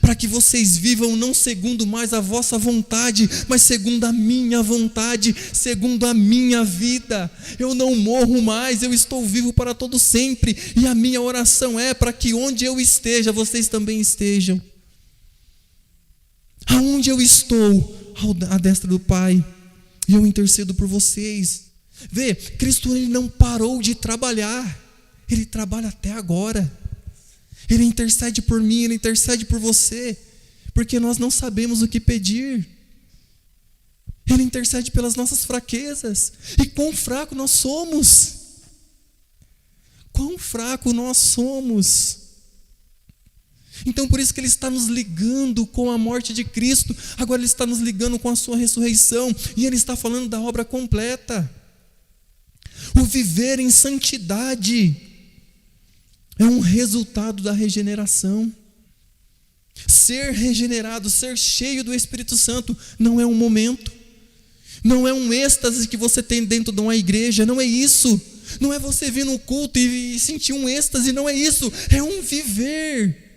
para que vocês vivam não segundo mais a vossa vontade, mas segundo a minha vontade, segundo a minha vida. Eu não morro mais, eu estou vivo para todo sempre. E a minha oração é para que onde eu esteja, vocês também estejam. Aonde eu estou, à destra do Pai, e eu intercedo por vocês. Vê, Cristo ele não parou de trabalhar, Ele trabalha até agora. Ele intercede por mim, Ele intercede por você, porque nós não sabemos o que pedir. Ele intercede pelas nossas fraquezas. E quão fraco nós somos. Quão fraco nós somos. Então por isso que Ele está nos ligando com a morte de Cristo. Agora Ele está nos ligando com a sua ressurreição. E Ele está falando da obra completa. O viver em santidade é um resultado da regeneração. Ser regenerado, ser cheio do Espírito Santo não é um momento. Não é um êxtase que você tem dentro de uma igreja. Não é isso. Não é você vir no culto e sentir um êxtase. Não é isso. É um viver.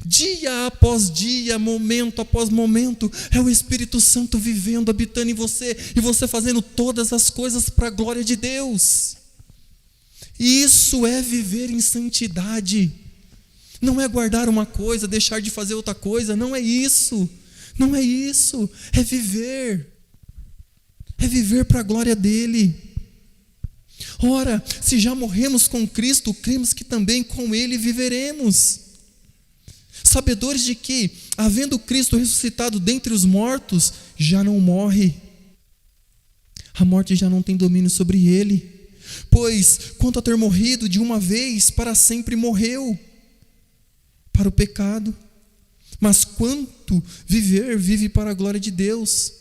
Dia após dia, momento após momento, é o Espírito Santo vivendo, habitando em você, e você fazendo todas as coisas para a glória de Deus. Isso é viver em santidade. Não é guardar uma coisa, deixar de fazer outra coisa. Não é isso. Não é isso. É viver. É viver para a glória dEle. Ora, se já morremos com Cristo, cremos que também com Ele viveremos. Sabedores de que, havendo Cristo ressuscitado dentre os mortos, já não morre. A morte já não tem domínio sobre ele. Pois, quanto a ter morrido de uma vez, para sempre morreu para o pecado. Mas quanto viver, vive para a glória de Deus.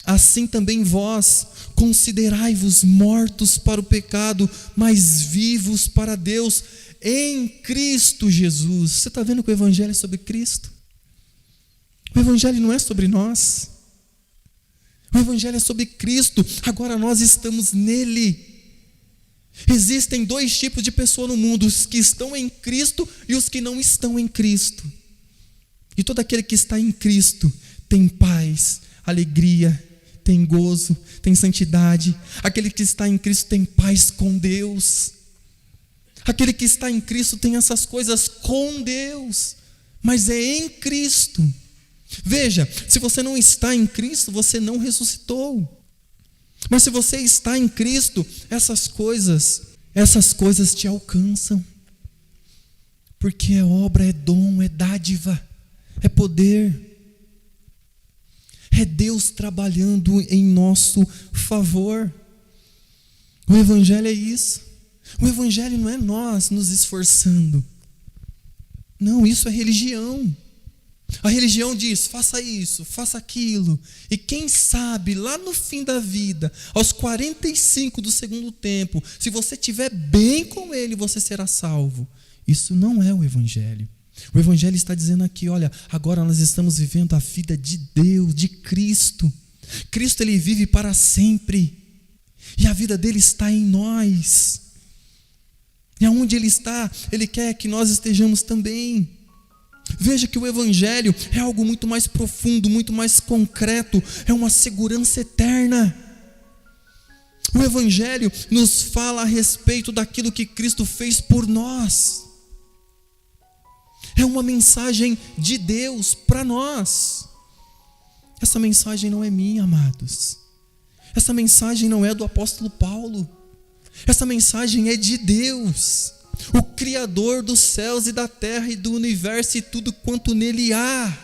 Assim também vós, considerai-vos mortos para o pecado, mas vivos para Deus, em Cristo Jesus. Você está vendo que o Evangelho é sobre Cristo? O Evangelho não é sobre nós. O Evangelho é sobre Cristo. Agora nós estamos nele. Existem dois tipos de pessoa no mundo: os que estão em Cristo e os que não estão em Cristo. E todo aquele que está em Cristo tem paz, alegria, tem gozo, tem santidade. Aquele que está em Cristo tem paz com Deus. Aquele que está em Cristo tem essas coisas com Deus, mas é em Cristo. Veja, se você não está em Cristo, você não ressuscitou. Mas se você está em Cristo, essas coisas te alcançam. Porque é obra, é dom, é dádiva, é poder. É Deus trabalhando em nosso favor. O Evangelho é isso. O Evangelho não é nós nos esforçando. Não, isso é religião. A religião diz: faça isso, faça aquilo. E quem sabe, lá no fim da vida, aos 45 do segundo tempo, se você estiver bem com Ele, você será salvo. Isso não é o Evangelho. O Evangelho está dizendo aqui: olha, agora nós estamos vivendo a vida de Deus, de Cristo. Cristo, Ele vive para sempre. E a vida dEle está em nós. E aonde Ele está, Ele quer que nós estejamos também. Veja que o Evangelho é algo muito mais profundo, muito mais concreto. É uma segurança eterna. O Evangelho nos fala a respeito daquilo que Cristo fez por nós. É uma mensagem de Deus para nós. Essa mensagem não é minha, amados. Essa mensagem não é do apóstolo Paulo. Essa mensagem é de Deus, o Criador dos céus e da terra e do universo e tudo quanto nele há.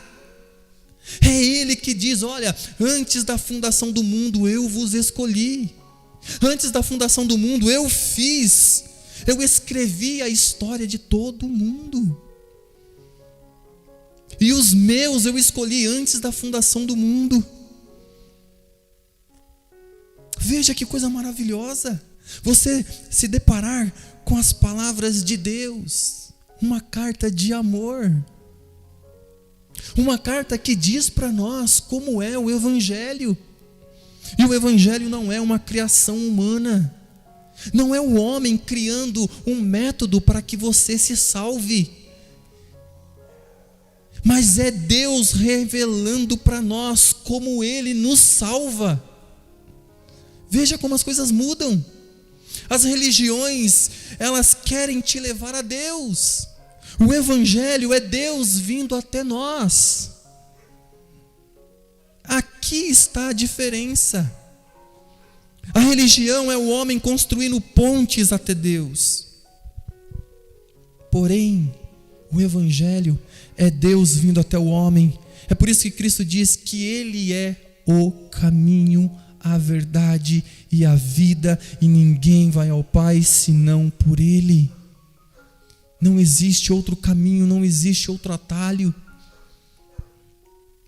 É Ele que diz: olha, antes da fundação do mundo eu vos escolhi. Antes da fundação do mundo eu escrevi a história de todo mundo. E os meus eu escolhi antes da fundação do mundo. Veja que coisa maravilhosa. Você se deparar com as palavras de Deus, uma carta de amor, uma carta que diz para nós como é o Evangelho. E o Evangelho não é uma criação humana, não é o homem criando um método para que você se salve, mas é Deus revelando para nós como Ele nos salva. Veja como as coisas mudam. As religiões, elas querem te levar a Deus. O Evangelho é Deus vindo até nós. Aqui está a diferença. A religião é o homem construindo pontes até Deus. Porém, o Evangelho é Deus vindo até o homem É por isso que Cristo diz que Ele é o caminho, a verdade e a vida, e ninguém vai ao Pai senão por Ele. Não existe outro caminho, não existe outro atalho.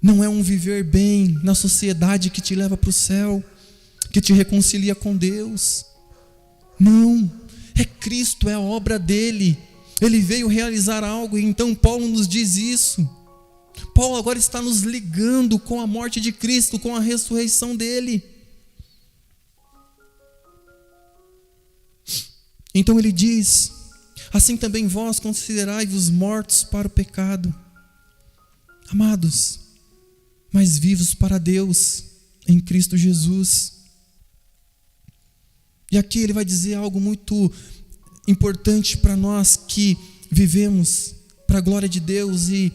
Não é um viver bem na sociedade que te leva para o céu, que te reconcilia com Deus. Não, é Cristo, é a obra dele. Ele veio realizar algo, e então Paulo nos diz isso. Paulo agora está nos ligando com a morte de Cristo, com a ressurreição dele. Então ele diz: assim também vós considerai-vos mortos para o pecado, amados, mas vivos para Deus em Cristo Jesus. E aqui ele vai dizer algo muito importante para nós que vivemos para a glória de Deus, e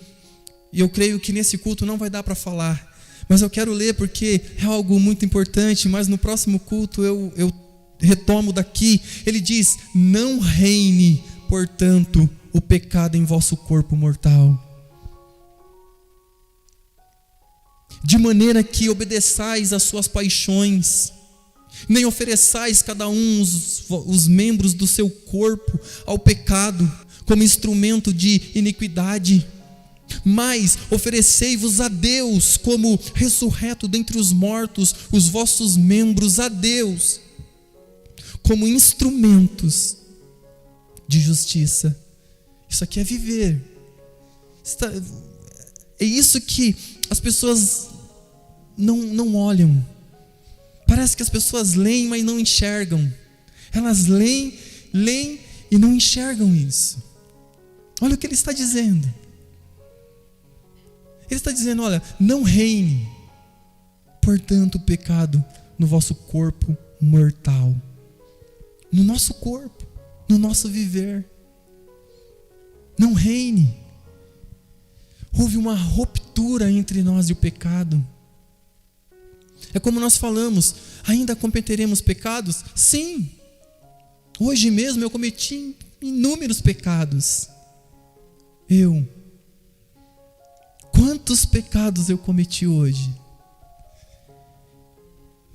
eu creio que nesse culto não vai dar para falar, mas eu quero ler porque é algo muito importante, mas no próximo culto eu retomo daqui. Ele diz: não reine, portanto, o pecado em vosso corpo mortal, de maneira que obedeçais às suas paixões, nem ofereçais cada um os membros do seu corpo ao pecado como instrumento de iniquidade, mas oferecei-vos a Deus como ressurreto dentre os mortos, os vossos membros a Deus como instrumentos de justiça. Isso aqui é viver. É isso que as pessoas não olham. Parece que as pessoas leem, mas não enxergam. Elas leem e não enxergam isso. Olha o que ele está dizendo. Ele está dizendo: olha, não reine, portanto, o pecado no vosso corpo mortal. No nosso corpo, no nosso viver. Não reine. Houve uma ruptura entre nós e o pecado. É como nós falamos: ainda cometeremos pecados? Sim. Hoje mesmo eu cometi inúmeros pecados. Quantos pecados eu cometi hoje?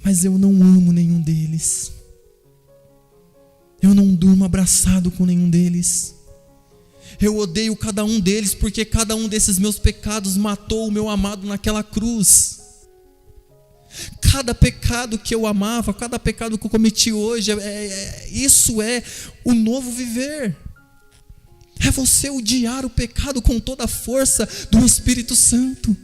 Mas eu não amo nenhum deles. Eu não durmo abraçado com nenhum deles. Eu odeio cada um deles, porque cada um desses meus pecados matou o meu amado naquela cruz. Cada pecado que eu amava, cada pecado que eu cometi hoje, isso é o novo viver. É você odiar o pecado com toda a força do Espírito Santo.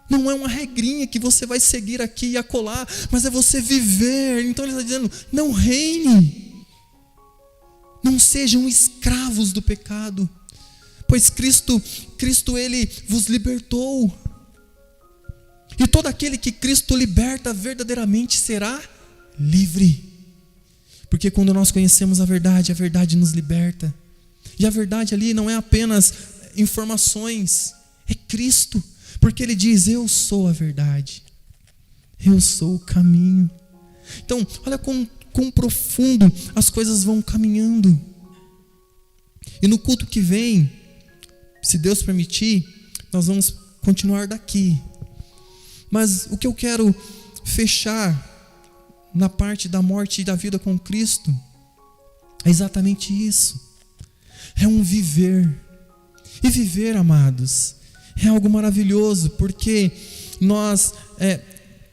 Não é uma regrinha que você vai seguir aqui e acolá, mas é você viver. Então ele está dizendo: não reine. Não sejam escravos do pecado, pois Cristo ele vos libertou. E todo aquele que Cristo liberta verdadeiramente será livre. Porque quando nós conhecemos a verdade nos liberta. E a verdade ali não é apenas informações, é Cristo. Porque ele diz: eu sou a verdade, eu sou o caminho. Então, olha quão profundo as coisas vão caminhando. E no culto que vem, se Deus permitir, nós vamos continuar daqui. Mas o que eu quero fechar na parte da morte e da vida com Cristo é exatamente isso. É um viver. E viver, amados, é algo maravilhoso, porque nós,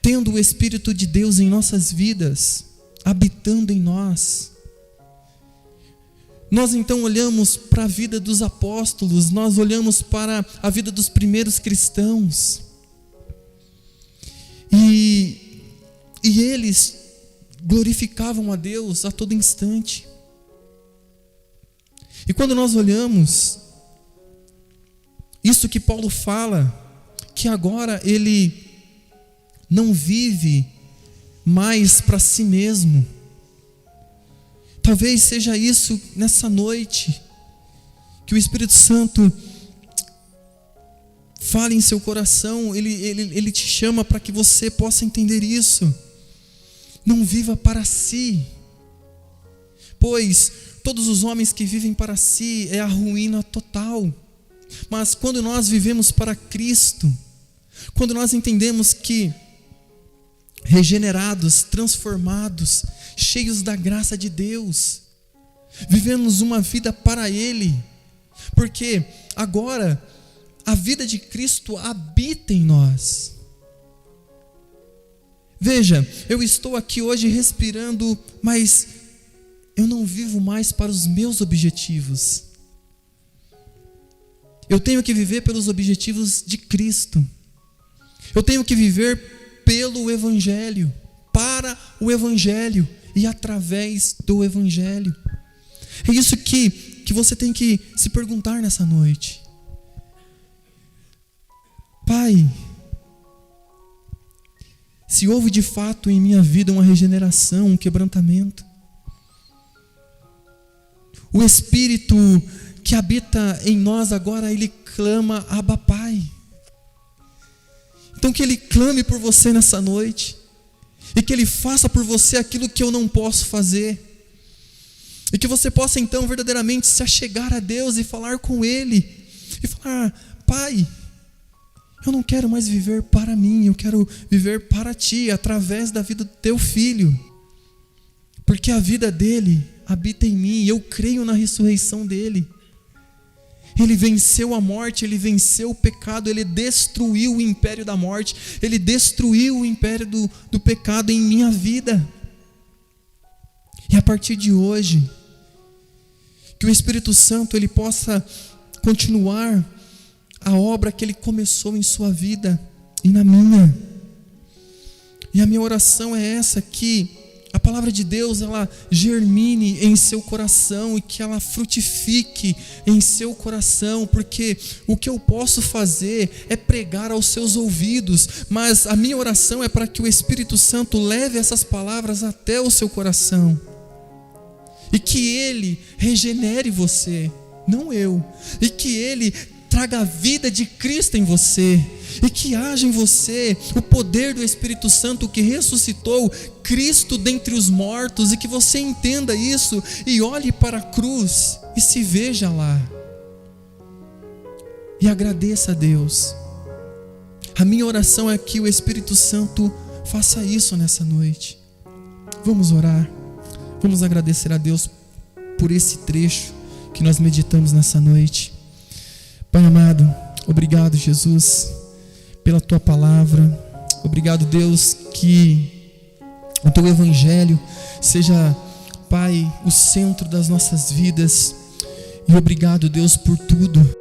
tendo o Espírito de Deus em nossas vidas, habitando em nós, nós então olhamos para a vida dos apóstolos, nós olhamos para a vida dos primeiros cristãos, e eles glorificavam a Deus a todo instante. E quando nós olhamos isso que Paulo fala, que agora ele não vive mais para si mesmo, talvez seja isso nessa noite, que o Espírito Santo fale em seu coração. Ele te chama para que você possa entender isso. Não viva para si, pois todos os homens que vivem para si é a ruína total. Mas quando nós vivemos para Cristo, quando nós entendemos que regenerados, transformados, cheios da graça de Deus, vivemos uma vida para Ele, porque agora a vida de Cristo habita em nós. Veja, eu estou aqui hoje respirando, mas eu não vivo mais para os meus objetivos. Eu tenho que viver pelos objetivos de Cristo. Eu tenho que viver pelo Evangelho, para o Evangelho e através do Evangelho. É isso que você tem que se perguntar nessa noite. Pai, se houve de fato em minha vida uma regeneração, um quebrantamento, o Espírito que habita em nós agora, ele clama, Abba Pai. Então que ele clame por você nessa noite, e que ele faça por você aquilo que eu não posso fazer, e que você possa então verdadeiramente se achegar a Deus e falar com Ele, e falar, Pai, eu não quero mais viver para mim, eu quero viver para Ti, através da vida do Teu Filho, porque a vida dele habita em mim, e eu creio na ressurreição dele. Ele venceu a morte, ele venceu o pecado, ele destruiu o império da morte, ele destruiu o império do pecado em minha vida. E a partir de hoje, que o Espírito Santo ele possa continuar a obra que ele começou em sua vida e na minha. E a minha oração é essa, que a palavra de Deus ela germine em seu coração e que ela frutifique em seu coração, porque o que eu posso fazer é pregar aos seus ouvidos, mas a minha oração é para que o Espírito Santo leve essas palavras até o seu coração e que Ele regenere você, não eu, e que Ele traga a vida de Cristo em você, e que haja em você o poder do Espírito Santo que ressuscitou Cristo dentre os mortos, e que você entenda isso e olhe para a cruz e se veja lá e agradeça a Deus. A minha oração é que o Espírito Santo faça isso nessa noite. Vamos orar, vamos agradecer a Deus por esse trecho que nós meditamos nessa noite. Pai amado, obrigado, Jesus, pela Tua palavra. Obrigado, Deus, que o Teu Evangelho seja, Pai, o centro das nossas vidas. E obrigado, Deus, por tudo.